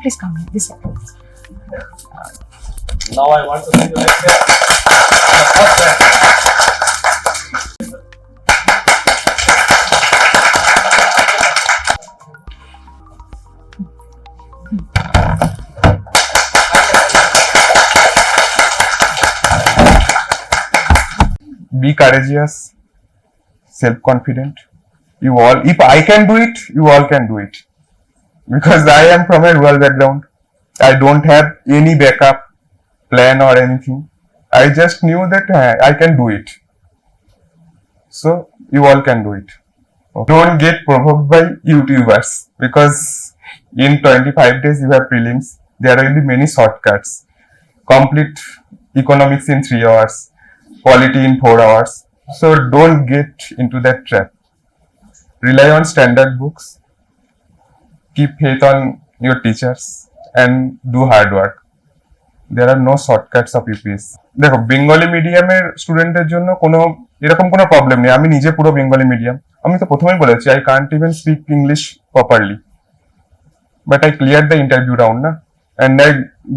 please come here. This side. Now I want to see you like that. Be courageous, self-confident. You all, if I can do it, you all can do it. Because I am from a rural background. I don't have any backup plan or anything. I just knew that I can do it. So you all can do it. Don't get provoked by YouTubers, because in 25 days you have prelims. There will be many shortcuts. Complete economics in 3 hours, quality in 4 hours. So don't get into that trap. Rely on standard books. Keep faith on your teachers and do hard work. There are no shortcuts of UPSC. দেখো, Bengali মিডিয়ামের স্টুডেন্টদের জন্য কোনো এরকম কোনো problem নেই। আমি নিজে পুরো বেঙ্গলি মিডিয়াম। আমি তো প্রথমেই বলেছি, I can't even speak English properly. But I cleared the interview round, na? And I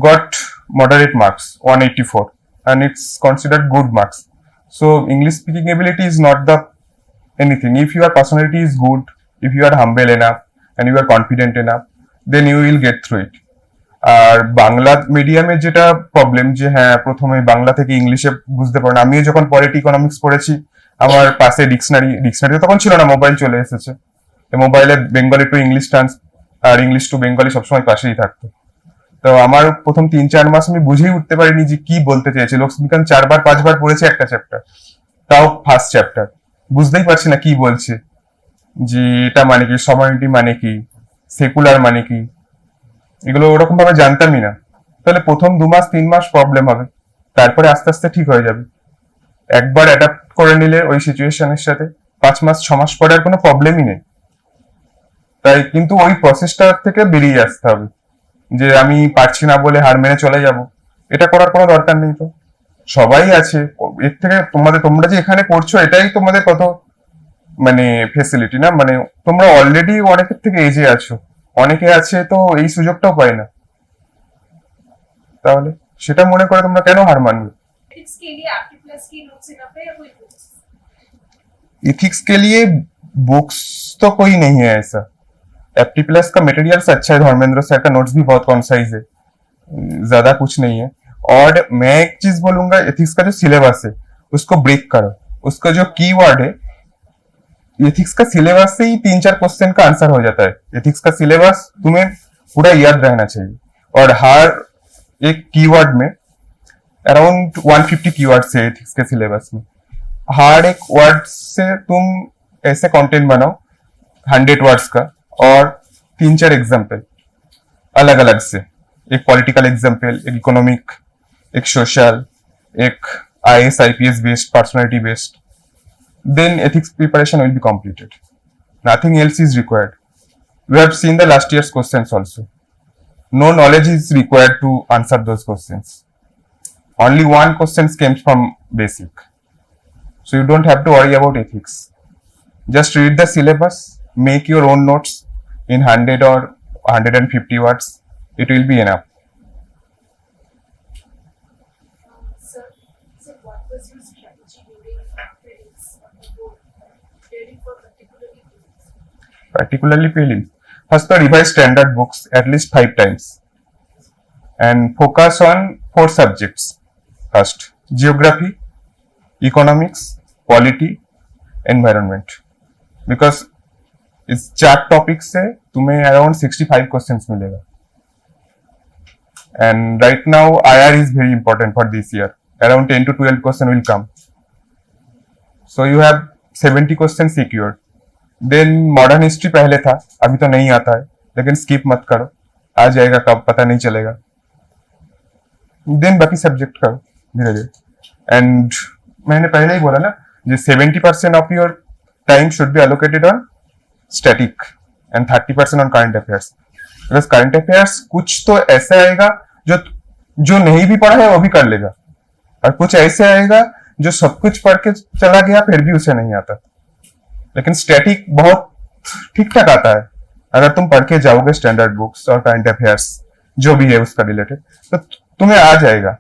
got moderate marks, 184. And it's considered good marks. So English speaking ability is not the anything. If your personality is good, if you are humble enough and you are confident enough, then you will get through it. আর বাংলা মিডিয়ামে যেটা problem, যে হ্যাঁ প্রথমে বাংলা থেকে ইংলিশে বুঝতে পারো না। আমিও যখন পলিটি ইকোনমিক্স পড়েছি, আমার পাশে ডিকশনারি তখন ছিল না, মোবাইল চলে এসেছে। মোবাইলে বেঙ্গলি টু ইংলিশ আর ইংলিশ টু বেঙ্গলি সবসময় পাশেই থাকতো। তো আমার প্রথম 3-4 মাস আমি বুঝেই উঠতে পারিনি যে কি বলতে চেয়েছে। লোকবিজ্ঞান 4-5 বার পড়েছে একটা চ্যাপ্টার, তাও ফার্স্ট চ্যাপ্টার, বুঝতেই পারছি না কি বলছে, যে এটা মানে কি, সমানিটি মানে কি, সেকুলার মানে কি, এগুলো ওরকম ভাবে জানতামই না। তাহলে প্রথম 2-3 মাস প্রবলেম হবে, তারপরে আস্তে আস্তে ঠিক হয়ে যাবে। একবার অ্যাডাপ্ট করে নিলে ওই সিচুয়েশনের সাথে 5-6 মাস পরে আর কোনো প্রবলেমই নেই। তাই কিন্তু ওই প্রসেসটা থেকে বেরিয়ে আসতে হবে, যে আমি পারছি না বলে হার মেনে চলে যাব, এটা করার কোনো দরকার নেই। তো সবাই আছে, এর থেকে তোমরা যে এখানে পড়ছো এটাই তোমাদের কত মানে ফেসিলিটি না, মানে তোমরা অলরেডি অনেকের থেকে এজে আছো, অনেকে আছে তো এই সুযোগটাও পায় না। তাহলে সেটা মনে করে তোমরা কেন হার মানবে? इथिक्स के लिए बुक्स तो कोई नहीं है ऐसा। एप्टीप्लस का मटेरियल्स अच्छा है, धर्मेंद्र सर का नोट्स भी बहुत कॉन्साइज है, ज्यादा कुछ नहीं है। और मैं एक चीज बोलूंगा, एथिक्स का जो सिलेबस है उसको ब्रेक करो। उसका जो कीवर्ड है, एथिक्स का सिलेबस से ही 3-4 क्वेश्चन का आंसर हो जाता है। एथिक्स का सिलेबस तुम्हें पूरा याद रहना चाहिए, और हर एक कीवर्ड में अराउंड 150 कीवर्ड्स है एथिक्स के सिलेबस में। हर एक वर्ड से तुम ऐसे कंटेंट बनाओ 100 वर्ड्स का, और 3-4 एग्जाम्पल अलग अलग से, एक पॉलिटिकल एग्जाम्पल, एक इकोनॉमिक, एक सोशल, एक IAS IPS based, personality based, then ethics preparation will be completed. Nothing else is required. We have seen the last year's questions also. No knowledge is required to answer those questions. Only one question came from basic. So you don't have to worry about ethics. Just read the syllabus, make your own notes in 100 or 150 words. It will be enough. So what was your strategy during prelims? Particularly prelims. First, revise standard books at least 5 times and focus on 4 subjects. First, geography, economics, polity, environment. Because इस 4 topic से तुम्हें around 65 questions मिलेगा. And right now IR is very important for this year. Around 10 to 12 question will come. So you have 70 questions secured. Then modern history पहले था, अभी तो नहीं आता है, लेकिन skip मत करो, आ जाएगा कब पता नहीं चलेगा. Then बाकी सब्जेक्ट करो धीरे धीरे. And मैंने पहले ही बोला ना, जो 70% of your time should be allocated on static and 30% on current affairs. Because current affairs कुछ तो ऐसा आएगा जो नहीं भी पढ़ा है वो भी कर लेगा, और कुछ ऐसे आएगा जो सब कुछ पढ़ के चला गया फिर भी उसे नहीं आता. लेकिन स्टैटिक बहुत ठीक ठाक आता है अगर तुम पढ़ के जाओगे स्टैंडर्ड बुक्स और करंट अफेयर्स जो भी है उसका रिलेटेड, तो तुम्हें आ जाएगा.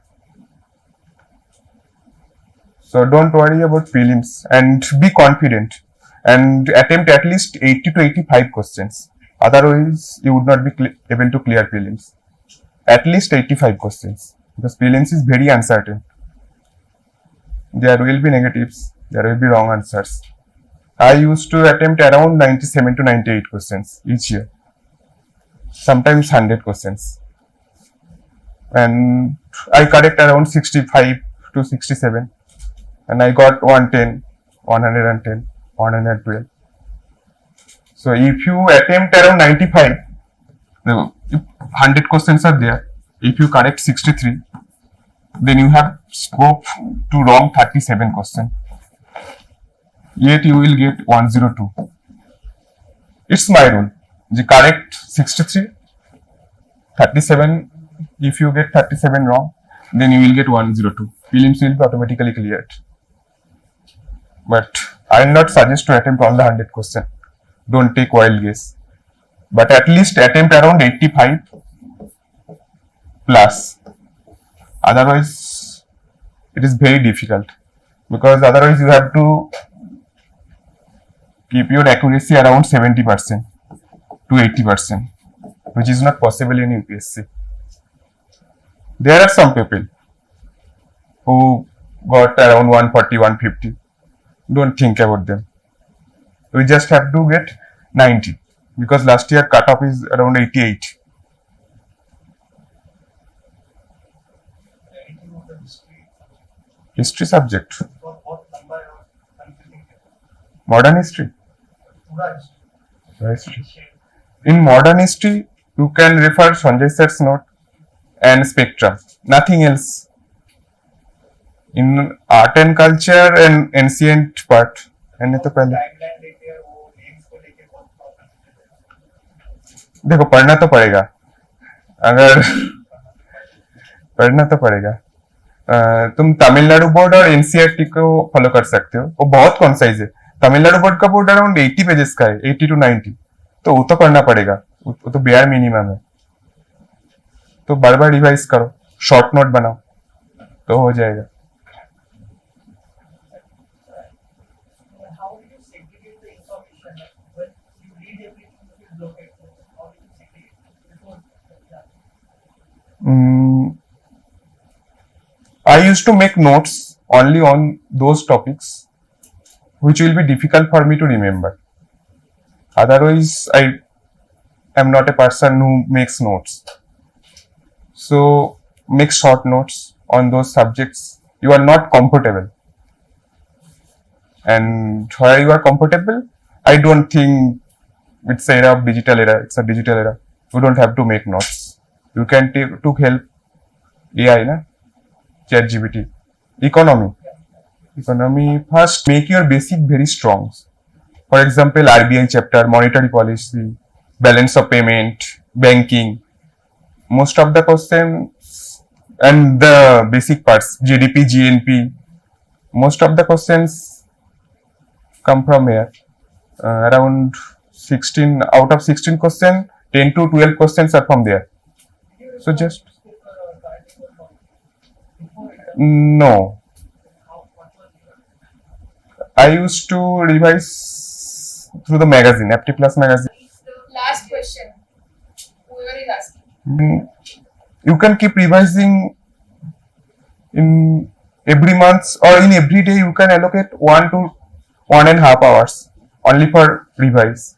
So don't worry about prelims and be confident and attempt at least 80 to 85 questions. Otherwise, you would not be able to clear prelims. At least 85 questions because prelims is very uncertain. There will be negatives, there will be wrong answers. I used to attempt around 97 to 98 questions each year, sometimes 100 questions. And I correct around 65 to 67. And I got 110, 110, 112. So if you attempt around 95, 100 questions are there. If you correct 63, then you have scope to wrong 37 questions. Yet you will get 102. It's my rule. You correct 63, 37. If you get 37 wrong, then you will get 102. Prelims will be automatically cleared. But I will not suggest to attempt all the 100 questions. Don't take wild guess. But at least attempt around 85 plus. Otherwise, it is very difficult. Because otherwise you have to keep your accuracy around 70% to 80%. Which is not possible in UPSC. There are some people who got around 140, 150. Don't think about them. We just have to get 90 because last year cutoff is around 88. Anything on the history? History subject. What number of confusing? Modern history. Pura history. History. In modern history, you can refer Sanjay sir's note and spectrum. Nothing else. In art and culture and ancient part. मैंने तो पहले timeline लेके वो names को लेके बहुत problem है. देखो पढ़ना तो पड़ेगा. अगर पढ़ना तो पड़ेगा. तुम तमिलनाडु बोर्ड और एनसीईआरटी को फॉलो कर सकते हो. वो बहुत कॉन्साइज है. तमिलनाडु बोर्ड का बोर्ड अराउंड 80 पेजेस का है, 80 टू 90. तो वो तो पढ़ना पड़ेगा. वो तो बेयर मिनिमम है. तो बार बार रिवाइज करो, शॉर्ट नोट बनाओ तो हो जाएगा. How do you segregate the information? When you read everything, you will block it. How do you segregate before that? I used to make notes only on those topics which will be difficult for me to remember. Otherwise, I am not a person who makes notes. So, make short notes on those subjects you are not comfortable. And where you are comfortable, I don't think it's era of digital era. It's a digital era. You don't have to make notes. You can take to help AI, na? ChatGPT. Economy. First, make your basic very strong. For example, RBI chapter, monetary policy, balance of payment, banking. Most of the questions and the basic parts, GDP, GNP. Most of the questions come from here. Around 16 out of 16 questions, 10 to 12 questions are from there. So just no. I used to revise through the magazine, Aptiplus magazine. Last question. Whoever is asking. You can keep revising in every month or in every day. You can allocate 1 to 1.5 hours only for revise.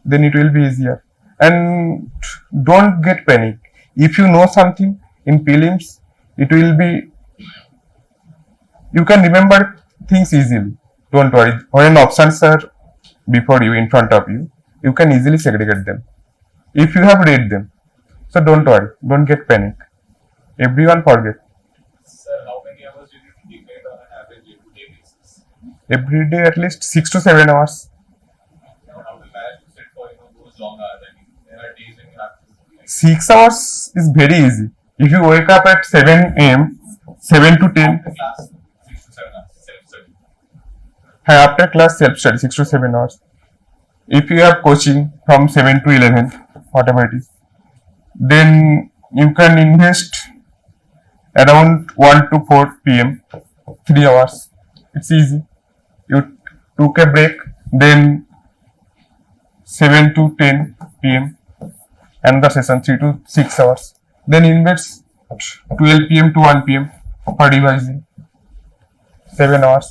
Then it will be easier. And don't get panic. If you know something in prelims, it will be. You can remember things easily. Don't worry. When options are before you, in front of you, you can easily segregate them. If you have read them. So don't worry. Don't get panic. Everyone forget. Sir, how many hours do you dedicate on an average day-to-day basis? Every day at least 6 to 7 hours. How do you manage to sit for those long hours? I mean, there are days when you have to. 6 hours is very easy. If you wake up at 7 a.m., 7 to 10. After class, 6 to 7 hours, self-study. After class self-study, 6 to 7 hours. If you have coaching from 7 to 11, whatever it is, then you can invest around 1 to 4 p.m. 3 hours. It's easy. You took a break, then 7 to 10 p.m. another session 3 to 6 hours. Then invest 12 p.m. to 1 p.m. for revising 7 hours.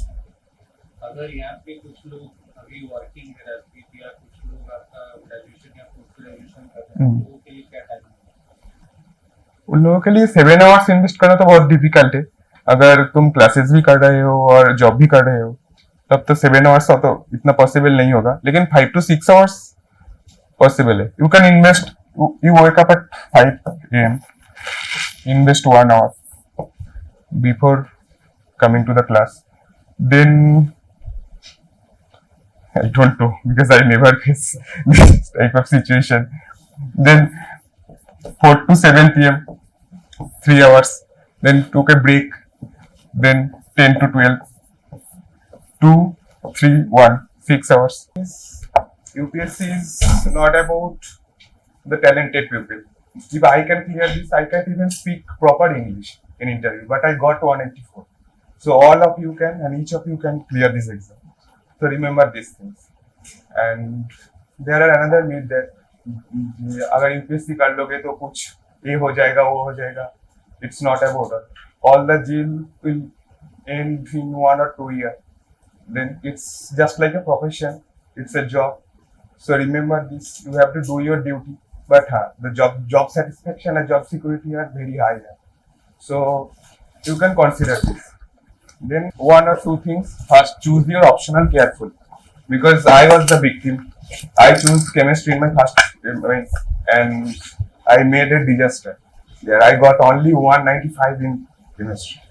अगर यहाँ पे कुछ लोग अभी working है राजदीप या कुछ लोग आपका ग्रेजुएशन या पोस्ट ग्रेजुएशन कर रहे हैं तो उनके लिए क्या टाइम है? उन लोगों के लिए 7 आवर्स इन्वेस्ट करना तो बहुत डिफिकल्ट है. अगर तुम क्लासेस भी कर रहे हो और जॉब भी कर रहे हो तब तो 7 आवर्स तो इतना पॉसिबल नहीं होगा, लेकिन 5 to 6 आवर्स पॉसिबल है. You can invest, you wake up at 5 a.m. invest 1 hour before coming to the class. Then I don't know because I never face this type of situation. Then 4 to 7 p.m. 3 hours. Then took a break. Then 10 to 12. 2, 3, 1, 6 hours. UPSC is not about the talented people. If I can clear this, I can't even speak proper English in interview. But I got 184. So all of you can, and each of you can clear this exam. So remember these things. And there are another myth that अगर UPSC कर लोगे तो कुछ ये हो जाएगा वो हो जाएगा. It's not about that. All the jail will end in 1 or 2 years. Then it's just like a profession. It's a job. So remember this. You have to do your duty. But the job satisfaction and job security are very high. So you can consider this. Then 1 or 2 things. First, choose your optional carefully. Because I was the victim. I chose chemistry in my first and I made a disaster. There I got only 195 in chemistry.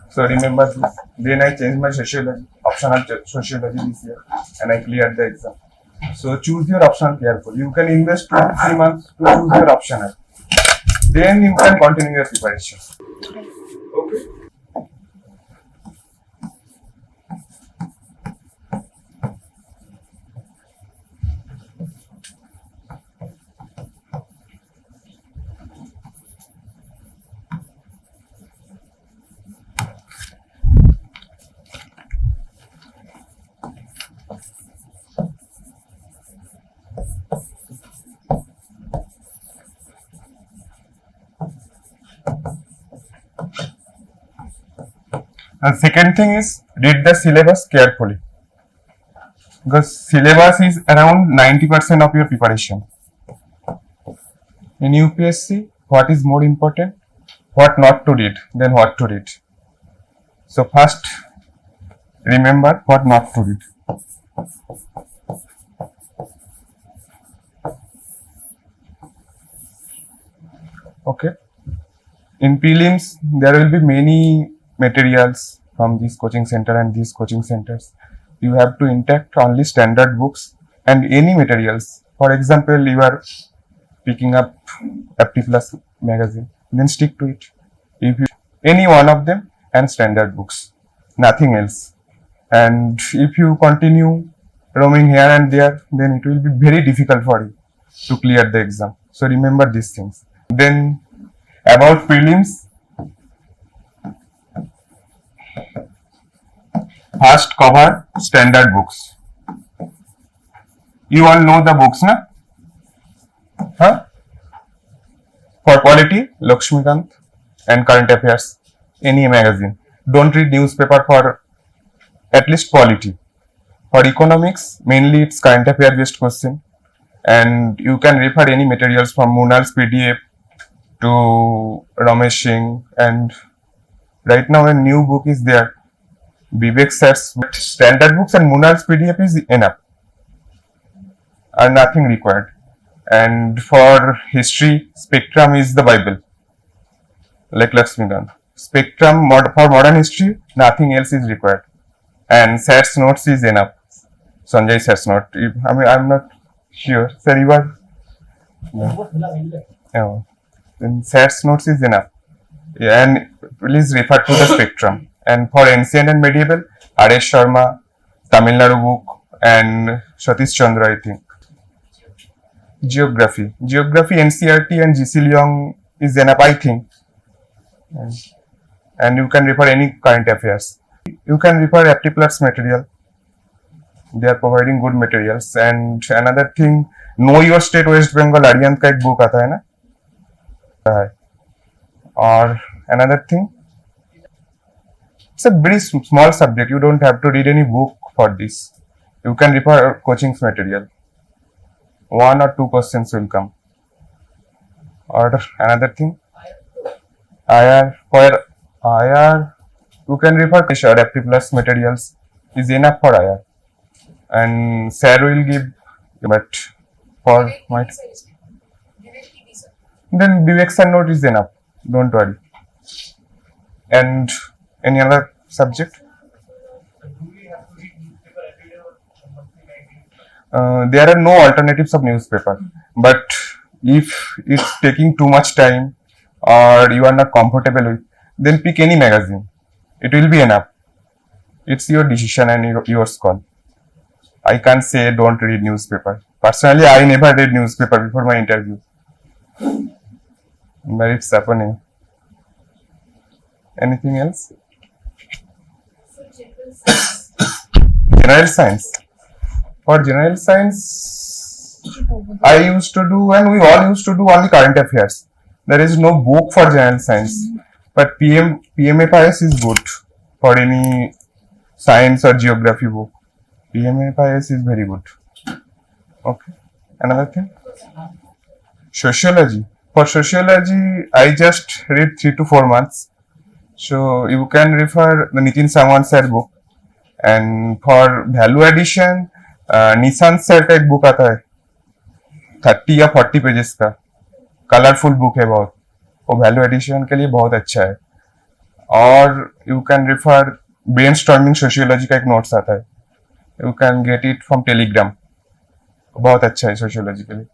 So remember this. Then I changed my sociology, optional sociology this year, and I cleared the exam. So choose your option carefully. You can invest 2 to 3 months to choose your optional. Then you can continue your preparation. Okay. And second thing is read the syllabus carefully, because syllabus is around 90% of your preparation. In UPSC, what is more important? What not to read than what to read. So first, remember what not to read. Okay. In prelims, there will be many materials from this coaching center and these coaching centers. You have to intake only standard books and any materials. For example, you are picking up Aptiplusbbsr magazine, then stick to it. If you any one of them and standard books, nothing else. And if you continue roaming here and there, then it will be very difficult for you to clear the exam. So remember these things. Then about prelims, first cover standard books. You all know the books, na? Huh? For quality, Lakshmikant and current affairs, any magazine. Don't read newspaper for at least quality. For economics, mainly it's current affair based question, and you can refer any materials from Munal's PDF to Ramesh Singh, and right now a new book is there, BBSR. But standard books and Munal's PDF is enough, are nothing required. And for history, Spectrum is the Bible, like Lakshmikant. Spectrum for modern history, nothing else is required. And SAT's notes is enough. Sanjay SAT's note. I mean, I'm not sure. Sir, you are? Yeah. Then SAT's notes is enough. Yeah, and please refer to the Spectrum. And for ancient and medieval, R.S. Sharma, Tamil Nadu book, and Satish Chandra, I think. Geography, NCERT and GC Leong is enough, I think. And you can refer any current affairs. You can refer Aptiplus's material. They are providing good materials. And another thing, Know Your State West Bengal Aryan का एक book आता है ना. Or another thing, it's a very small subject. You don't have to read any book for this. You can refer coaching's material. 1 or 2 questions will come. Or another thing, IR, you can refer to Aptiplus materials is enough for IR. And sir will give, but for my, then BBSR note is enough. Don't worry. And any other subject? Do we have to read newspaper every day or monthly magazine? There are no alternatives of newspaper. But if it's taking too much time or you are not comfortable with, then pick any magazine. It will be enough. It's your decision and yours call. I can't say don't read newspaper. Personally, I never read newspaper before my interview. But it's happening. Anything else? General science. For general science, I used to do, and we all used to do, only current affairs. There is no book for general science. But PMFIS is good for any science or geography book. PMFIS is very good. Okay. Another thing? Sociology. For sociology, I just read 3 to 4 months. So you can refer the Nitin Samant sir book. And for value addition, Nissan sir का एक book आता है 30 या 40 pages का, colourful book है बहुत, वो value addition के लिए बहुत अच्छा है. और you can refer brain storming sociology का एक नोट्स आता है, you can get it from Telegram, बहुत अच्छा है सोशियोलॉजी के लिए.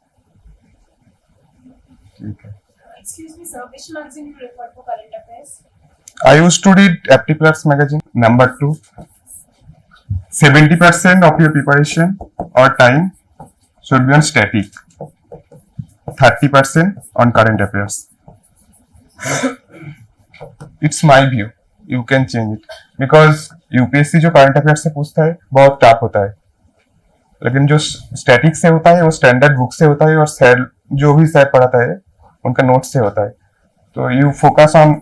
ठीक है. Excuse me, sir. Which magazine you refer for current affairs? I used to read Aptiplus's magazine. Number 2, 70% of your preparation or time should be on static, 30% on current affairs. It's my view. You can change it because UPSC जो current affairs से पूछता है बहुत tough होता है, लेकिन जो static से होता है वो स्टैंडर्ड बुक से होता है और सर जो भी सर पढ़ाता है उनका नोट से होता है. तो यू फोकस ऑन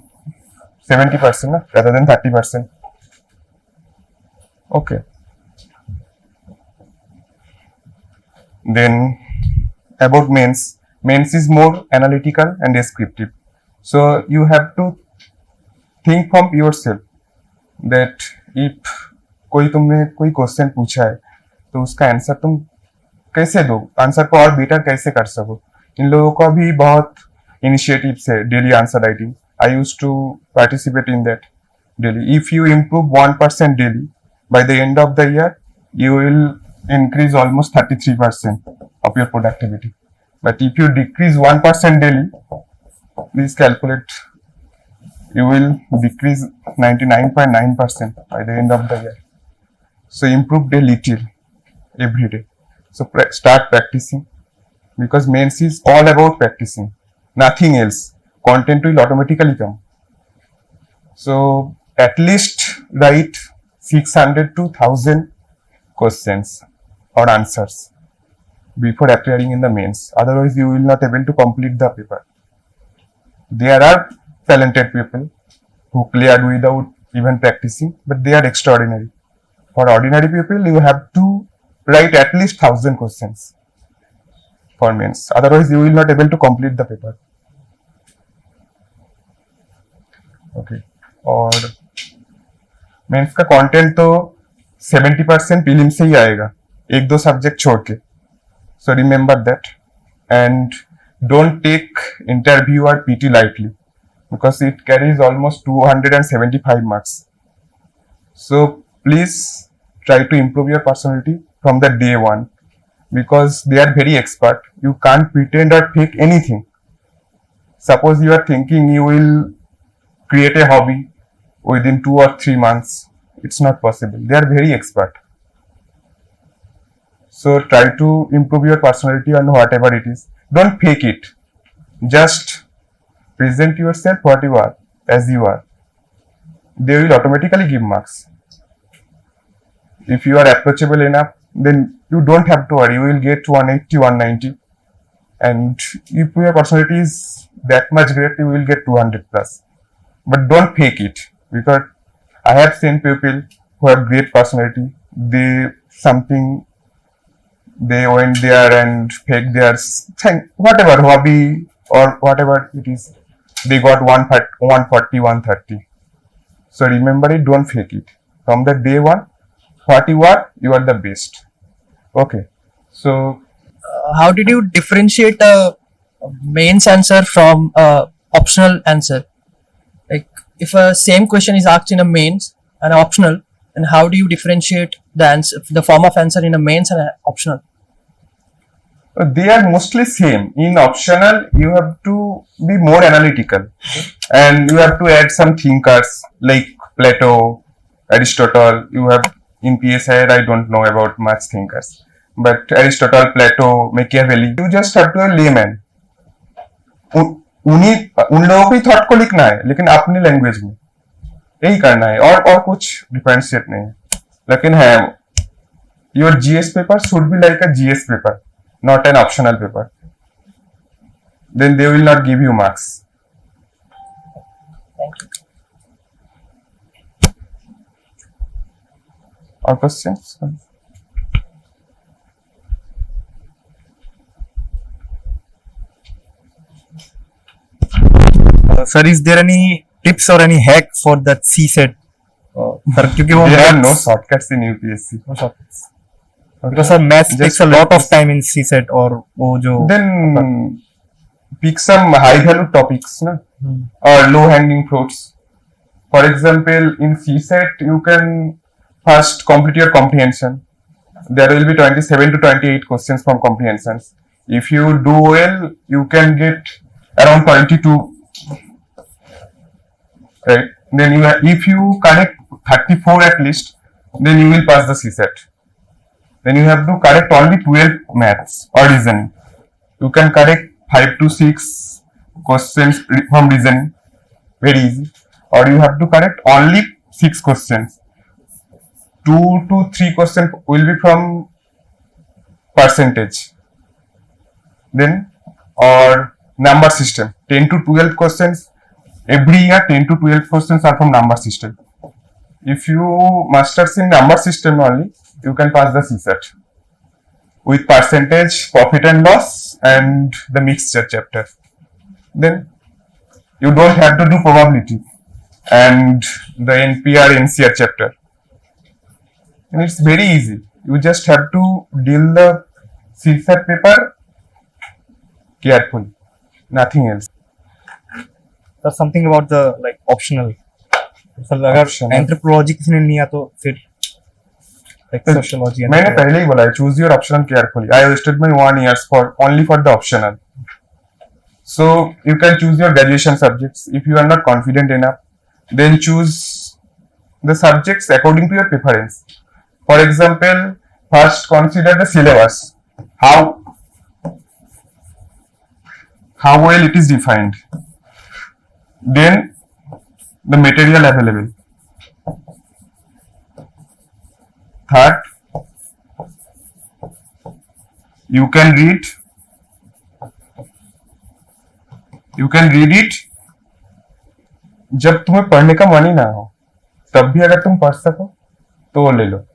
70% ना, rather than 30%. Okay. Then about mains. Mains is more analytical and descriptive. So you have to think from yourself that if कोई तुमने कोई क्वेश्चन पूछा है तो उसका आंसर तुम कैसे दो, आंसर को और बेटर कैसे कर सको. इन लोगों का भी बहुत इनिशिएटिव्स है daily answer writing. I used to participate in that daily. If you improve 1% daily, by the end of the year you will increase almost 33% of your productivity. But if you decrease 1% daily, please calculate, you will decrease 99.9% by the end of the year. So improve a little every day. So start practicing, because mains is all about practicing, nothing else. Content will automatically come. So at least write 600 to 1000 questions or answers before appearing in the mains. Otherwise, you will not able to complete the paper. There are talented people who cleared without even practicing, but they are extraordinary. For ordinary people, you have to write at least 1000 questions for mains. Otherwise, you will not able to complete the paper. Okay. और mains का content तो 70% prelim से ही आएगा, 1-2 subject छोड़ के. So remember that and don't take interview और PT lightly, because it carries almost 275 marks. So please try to improve your personality from the day 1, because they are very expert. You can't pretend or fake anything. Suppose you are thinking you will create a hobby within 2 or 3 months. It's not possible. They are very expert. So try to improve your personality on whatever it is. Don't fake it. Just present yourself what you are, as you are, they will automatically give marks. If you are approachable enough, then you don't have to worry, you will get 180, 190. And if your personality is that much great, you will get 200 plus. But don't fake it, because I have seen people who have great personality, they went there and fake their whatever hobby or whatever it is, they got 140, 130. So remember it, don't fake it. From the day one, what you are the best. Okay. So how did you differentiate a mains answer from a optional answer? Like if a same question is asked in a mains and optional, and how do you differentiate the answer, the form of answer in a mains and a optional? they are mostly same. In optional, you have to be more analytical, and you have to add some thinkers like Plato, Aristotle. You have in PSI, I don't know about much thinkers, but Aristotle, Plato, Machiavelli. You just have to a layman. उन लोगों को ही thought को लिखना है, लेकिन अपनी language में यही करना है, और कुछ डिफरेंशिएट नहीं है. लेकिन है, your GS paper should be like a GS paper, not an optional paper. Then they will not give you marks. Thank you. Or questions? Sir, is there any tips or any hack for that CSAT? Sir, क्योंकि वो There are no maths, shortcuts in UPSC. no shortcuts. Because sir, maths Just takes a lot of practice. time in CSAT और वो जो Then pick some high value topics, na? Or low hanging fruits. For example, in CSAT, you can first complete your comprehension. There will be 27 to 28 questions from comprehensions. If you do well, you can get around 22. Right? Then if you correct 34 at least, then you will pass the CSAT. Then you have to correct only 12 maths or reasoning. You can correct 5 to 6 questions from reasoning, very easy. Or you have to correct only 6 questions. 2 to 3 questions will be from percentage. Then, or number system. 10 to 12 questions. Every year, 10 to 12 questions are from number system. If you masters in number system only, you can pass the CSAT with percentage, profit and loss, and the mixture chapter. Then you don't have to do probability and the NPR NCR chapter. And it's very easy. You just have to deal the CSAT paper carefully. Nothing else. Sir, something about the like optional. Sir अगर Optional. Anthropology किसी ने लिया तो फिर like sociology मैंने पहले ही बोला है, choose your optional carefully. I wasted my 1 year only for the optional. So you can choose your graduation subjects. If you are not confident enough, then choose the subjects according to your preference. For example, first consider the syllabus. How well it is defined. Then the material available. Third, you can read it जब तुम्हें पढ़ने का मन ही ना हो, तब भी अगर तुम पढ़ सको तो वो ले लो.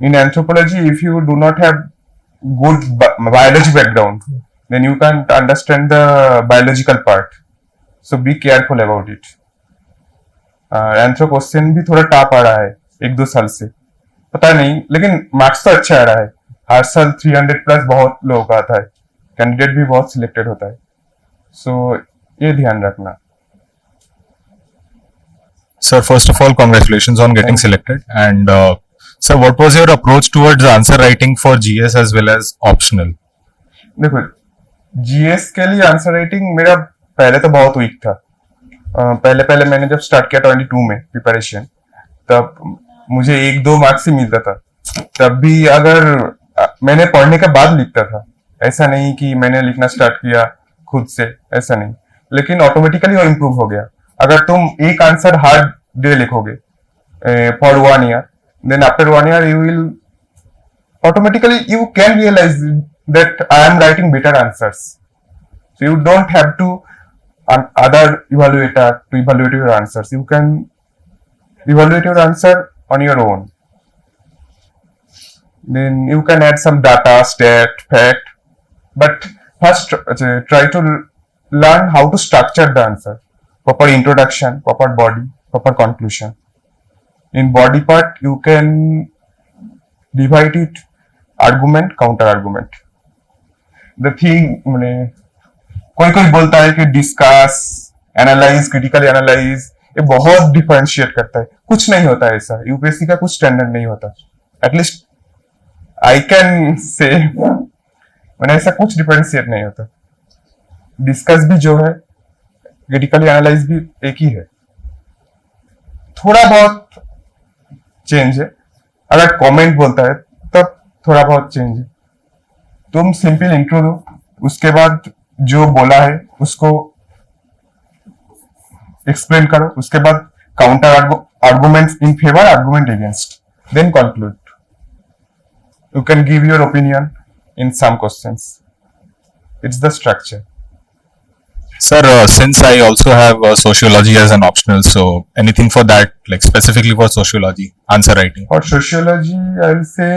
In anthropology, if you do not have good biology background, then you can't understand the biological part. So be careful about it. Anthro question भी थोड़ा टफ आ रहा है 1-2 साल से, पता नहीं, लेकिन मार्क्स तो अच्छा आ रहा है. हर साल 300 प्लस बहुत लोगों का आता है, कैंडिडेट भी बहुत सिलेक्टेड होता है. सो ये ध्यान रखना. Sir, first of all, congratulations on getting selected. And sir, what was your approach towards answer writing for GS as well as optional? देखो, जीएस के लिए आंसर राइटिंग मेरा पहले तो बहुत वीक था. पहले मैंने जब स्टार्ट किया 22 में प्रिपरेशन, तब मुझे 1-2 मार्क्स ही मिलता था. तब भी अगर मैंने पढ़ने के बाद लिखता था, ऐसा नहीं कि मैंने लिखना स्टार्ट किया, खुद से, ऐसा नहीं, लेकिन ऑटोमेटिकली वो इम्प्रूव हो गया. अगर तुम एक आंसर हार्ड डे लिखोगे for 1 year, then after 1 year you will automatically you can realize that I am writing better answers. So you don't have to other evaluator to evaluate your answers. You can evaluate your answer on your own. Then you can add some data, stat, fact, but first try to learn how to structure the answer. Proper introduction, proper body, proper conclusion. In body part, you can divide it argument, counter argument. The thing, कोई बोलता है कि discuss, analyse, critically analyse, ये बहुत differentiate करता है. कुछ नहीं होता है ऐसा. यूपीएससी का कुछ स्टैंडर्ड नहीं होता. एटलीस्ट आई कैन से ऐसा कुछ डिफरेंशिएट नहीं होता. डिस्कस भी जो है, क्रिटिकली एनालाइज भी एक ही है. थोड़ा बहुत चेंज है. अगर कमेंट बोलता है तब थोड़ा बहुत चेंज है. तुम सिंपल इंट्रो दो, उसके बाद जो बोला है उसको एक्सप्लेन करो, उसके बाद counter arguments in favour, argument against, then conclude. You can give your opinion in some questions. It's the structure. Sir, since I also have sociology as an optional, so anything for that, like specifically for sociology, answer writing? For sociology, I will say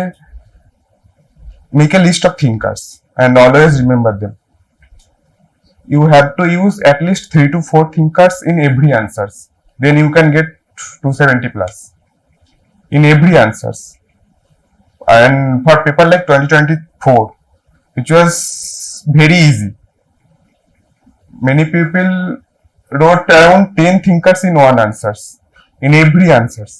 make a list of thinkers and always remember them. You have to use at least 3 to 4 thinkers in every answers. Then you can get 270 plus in every answers. And for paper like 2024, which was very easy, many people wrote around 10 thinkers in one answers, in every answers.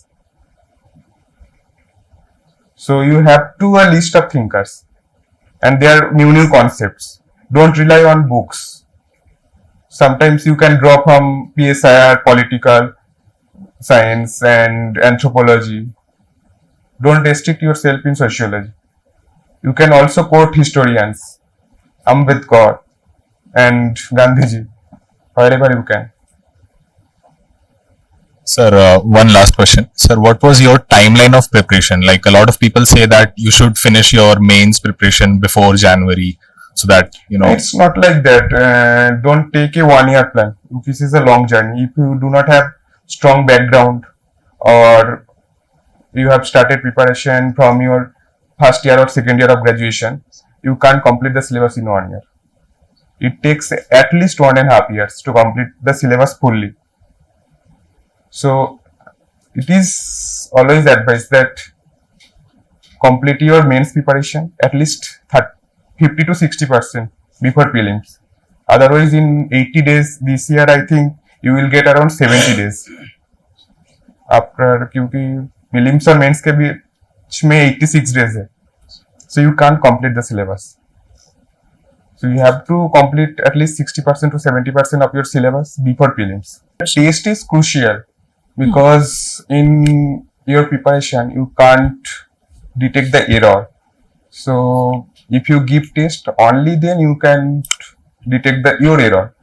So you have to a list of thinkers, and there are new concepts. Don't rely on books. Sometimes you can draw from PSIR, political science and anthropology. Don't restrict yourself in sociology. You can also quote historians, Ambedkar and Gandhiji, wherever you can. Sir, one last question. Sir, what was your timeline of preparation? Like a lot of people say that you should finish your mains preparation before January, so that, It's not like that. Don't take a 1 year plan. This is a long journey. If you do not have strong background, or you have started preparation from your first year or second year of graduation, you can't complete the syllabus in 1 year. It takes at least 1.5 years to complete the syllabus fully. So it is always advised that complete your mains preparation at least 50 to 60% before prelims. Otherwise, in 80 days this year, I think you will get around 70 days. After, क्योंकि prelims और mains के बीच में 86 days है, so you can't complete the syllabus. So you have to complete at least 60% to 70% of your syllabus before prelims. Test is crucial because in your preparation you can't detect the error. So if you give test, only then you can detect your error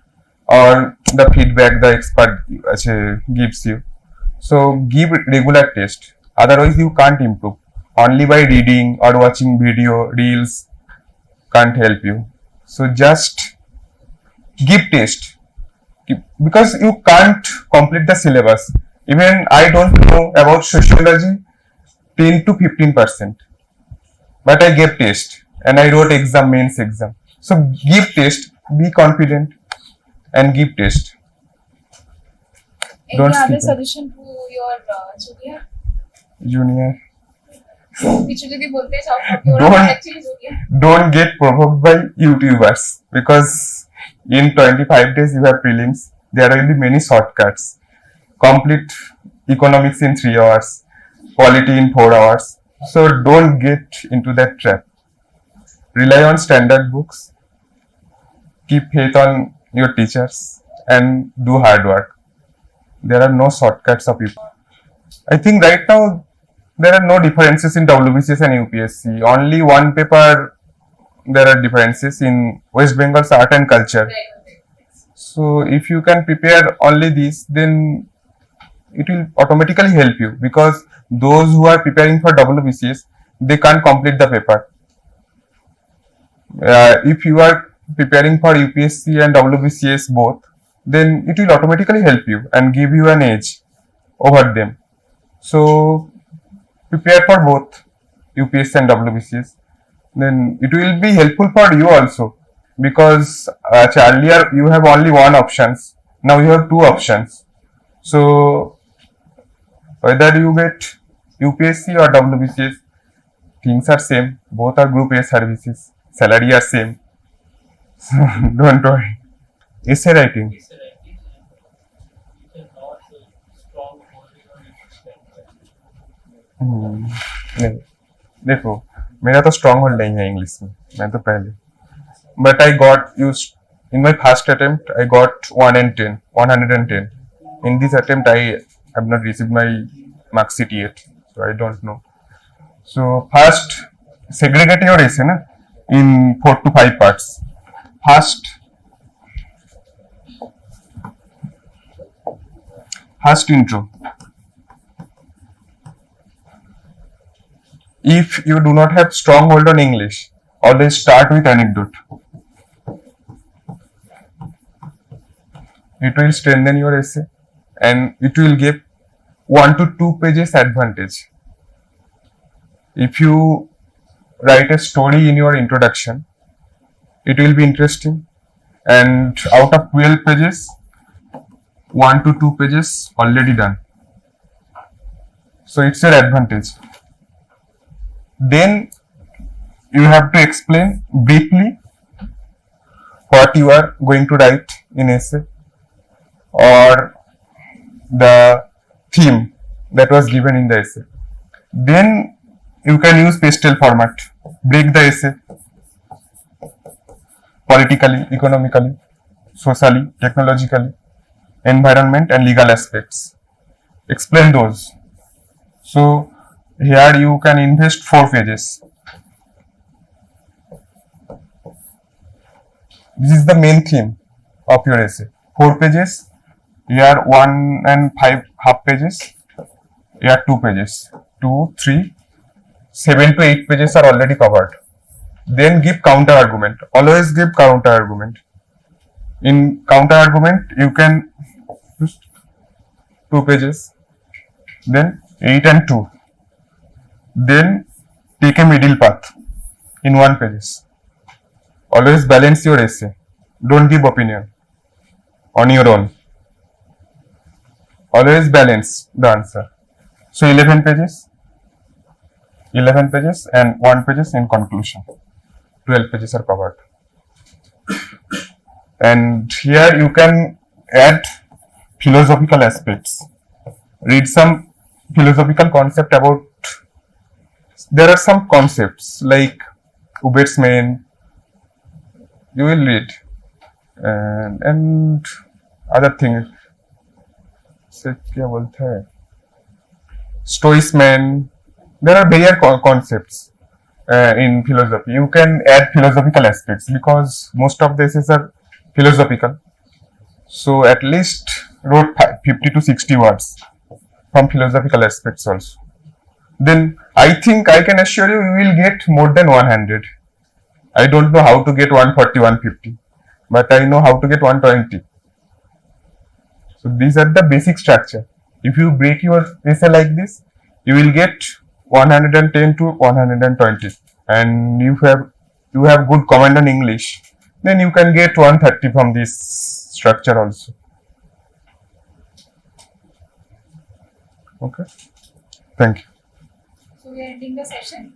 or the feedback the expert gives you. So give regular test. Otherwise you can't improve. Only by reading or watching video reels can't help you. So just give test, because you can't complete the syllabus. Even I don't know about sociology 10 to 15%, but I gave test and I wrote exam, mains exam. So give test, be confident and give test. Any other suggestion to your Junior, which will be bolte chao actually junior. don't get provoked by YouTubers, because in 25 days you have prelims. There will be many shortcuts. Complete economics in 3 hours, quality in 4 hours. So don't get into that trap. Rely on standard books. Keep faith on your teachers and do hard work. There are no shortcuts of it. I think right now there are no differences in WBCS and UPSC. Only one paper there are differences in West Bengal's art and culture. So if you can prepare only this, then it will automatically help you, because those who are preparing for WBCS, they can't complete the paper. If you are preparing for UPSC and WBCS both, then it will automatically help you and give you an edge over them. So prepare for both UPSC and WBCS. Then it will be helpful for you also, because earlier you have only one options, now you have two options. So whether you get UPSC or WBCS, things are same, both are group A services, salary are same. So don't worry. Essay writing. It's a writing and it's not strong holding on its strength. नहीं, देखो मेरा तो strong hold नहीं है English में, मैं तो पहले, but I got used in my first attempt I got 110 in this attempt I have not received my mark sheet yet, so I don't know. So first segregate your essay na in 4 to 5 parts. First intro. If you do not have strong hold on English, always start with anecdote. It will strengthen your essay and it will give 1 to 2 pages advantage. If you write a story in your introduction, it will be interesting, and out of 12 pages, 1 to 2 pages already done. So it's your advantage. Then you have to explain briefly what you are going to write in essay, or the theme that was given in the essay. Then you can use pastel format, break the essay politically, economically, socially, technologically, environment and legal aspects. Explain those. So here you can invest 4 pages. This is the main theme of your essay. 4 pages. Here 1 and 5 half pages. Here 2 pages. 2, 3, 7 to 8 pages are already covered. Then give counter argument. Always give counter argument. In counter argument, you can use 2 pages. Then 8 and 2. Then take a middle path in 1 pages. Always balance your essay. Don't give opinion on your own. Always balance the answer. So 11 pages and 1 pages in conclusion. 12 pages are covered. And here you can add philosophical aspects. Read some philosophical concept about, there are some concepts like Uber's main, you will read, and other things. से क्या बोलते हैं, stoicism. There are various concepts in philosophy. You can add philosophical aspects because most of the essays are philosophical. So at least wrote 50 to 60 words from philosophical aspects also. Then I think I can assure you, you will get more than 100. I don't know how to get 140, 150, but I know how to get 120. So these are the basic structure. If you break your essay like this, you will get 110 to 120, and you have good command on English, then you can get 130 from this structure also. Okay, thank you. So we are ending the session.